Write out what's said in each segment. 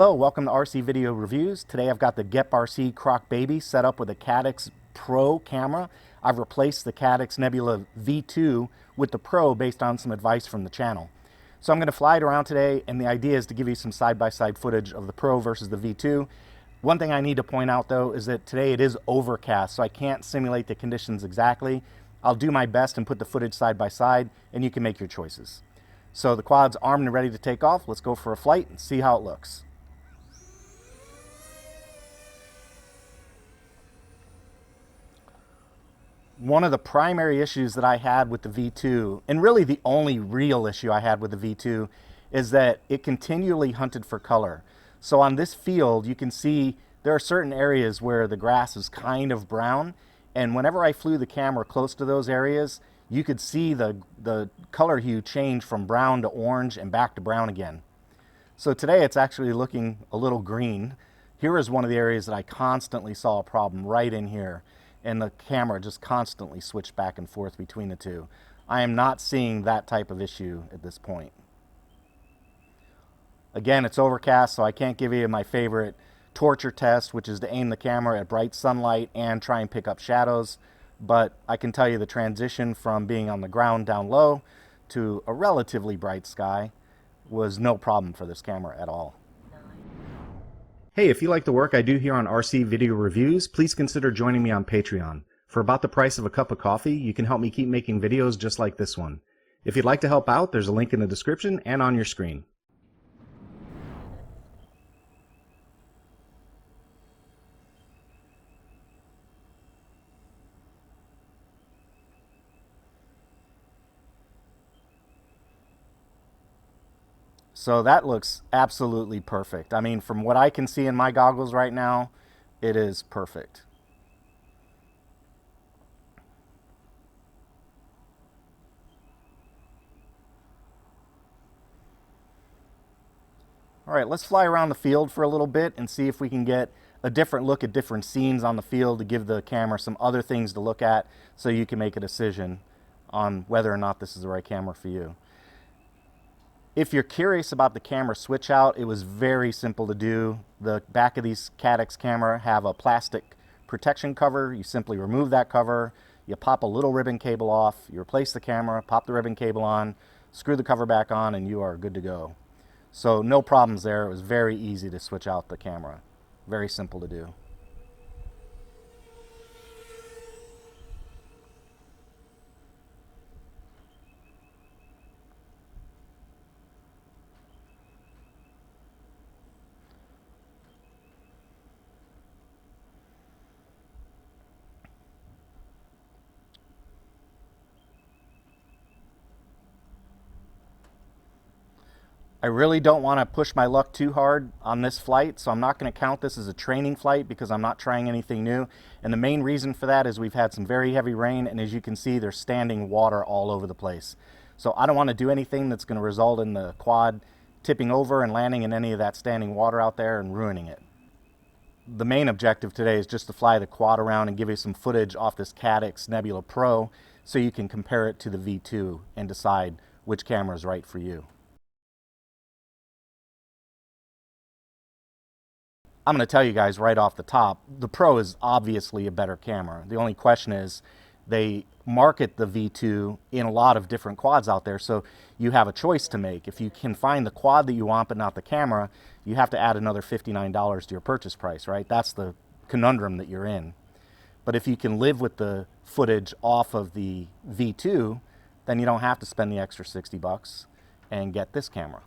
Hello, welcome to RC Video Reviews. Today I've got the GEP RC Croc Baby set up with a Caddx Pro camera. I've replaced the Caddx Nebula V2 with the Pro based on some advice from the channel. So I'm going to fly it around today, and the idea is to give you some side-by-side footage of the Pro versus the V2. One thing I need to point out though is that today it is overcast, so I can't simulate the conditions exactly. I'll do my best and put the footage side by side, and you can make your choices. So the quad's armed and ready to take off. Let's go for a flight and see how it looks. One of the primary issues that I had with the V2, and really the only real issue I had with the V2, is that it continually hunted for color. So on this field, you can see there are certain areas where the grass is kind of brown, and whenever I flew the camera close to those areas, you could see the color hue change from brown to orange and back to brown again. So today it's actually looking a little green. Here is one of the areas that I constantly saw a problem, right in here. And the camera just constantly switched back and forth between the two. I am not seeing that type of issue at this point. Again, it's overcast, so I can't give you my favorite torture test, which is to aim the camera at bright sunlight and try and pick up shadows. But I can tell you the transition from being on the ground down low to a relatively bright sky was no problem for this camera at all. Hey, if you like the work I do here on RC Video Reviews, please consider joining me on Patreon. For about the price of a cup of coffee, you can help me keep making videos just like this one. If you'd like to help out, there's a link in the description and on your screen. So that looks absolutely perfect. I mean, from what I can see in my goggles right now, it is perfect. All right, let's fly around the field for a little bit and see if we can get a different look at different scenes on the field to give the camera some other things to look at so you can make a decision on whether or not this is the right camera for you. If you're curious about the camera switch out, it was very simple to do. The back of these Caddx camera have a plastic protection cover. You simply remove that cover, you pop a little ribbon cable off, you replace the camera, pop the ribbon cable on, screw the cover back on, and you are good to go. So no problems there. It was very easy to switch out the camera. Very simple to do. I really don't want to push my luck too hard on this flight, so I'm not going to count this as a training flight because I'm not trying anything new. And the main reason for that is we've had some very heavy rain, and as you can see, there's standing water all over the place. So I don't want to do anything that's going to result in the quad tipping over and landing in any of that standing water out there and ruining it. The main objective today is just to fly the quad around and give you some footage off this Caddx Nebula Pro so you can compare it to the V2 and decide which camera is right for you. I'm going to tell you guys right off the top, the Pro is obviously a better camera. The only question is they market the V2 in a lot of different quads out there, so you have a choice to make. If you can find the quad that you want but not the camera, you have to add another $59 to your purchase price, right? That's the conundrum that you're in. But if you can live with the footage off of the V2, then you don't have to spend the extra 60 bucks and get this camera.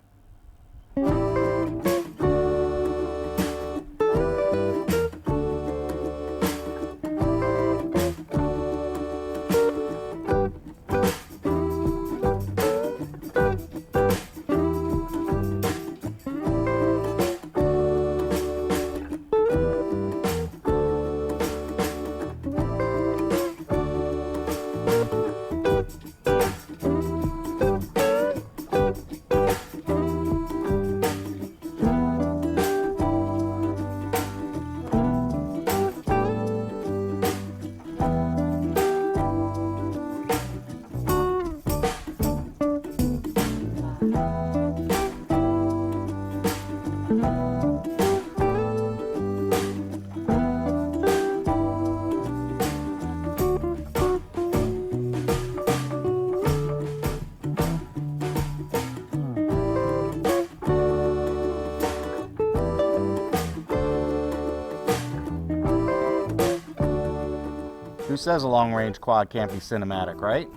Who says a long-range quad can't be cinematic, right?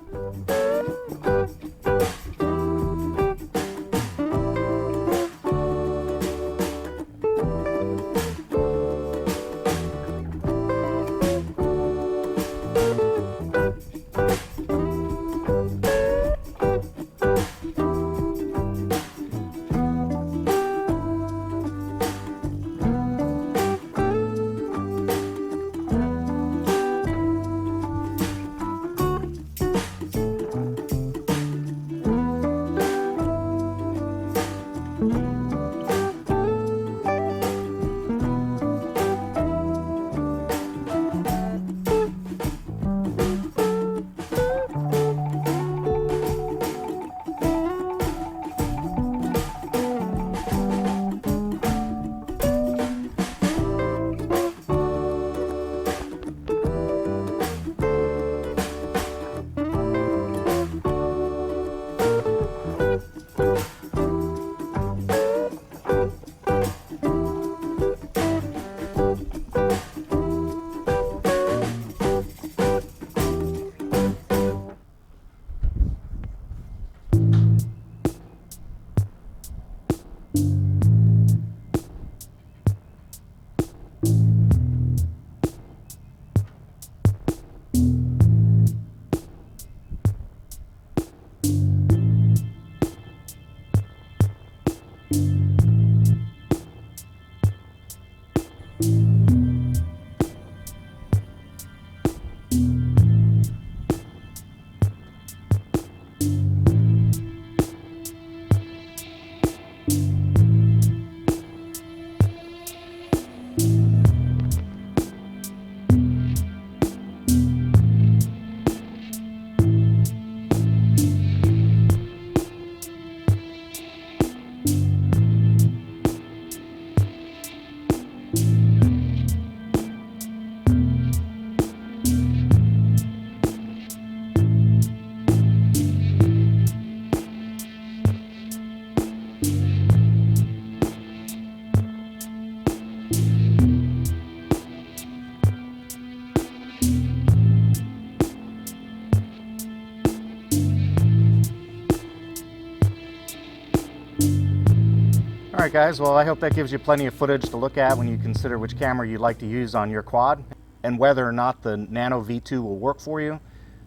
Alright guys, well I hope that gives you plenty of footage to look at when you consider which camera you'd like to use on your quad and whether or not the Nano V2 will work for you.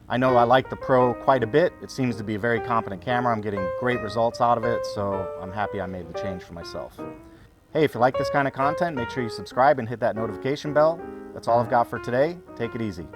I know I like the Pro quite a bit. It seems to be a very competent camera. I'm getting great results out of it, so I'm happy I made the change for myself. Hey, if you like this kind of content, make sure you subscribe and hit that notification bell. That's all I've got for today. Take it easy.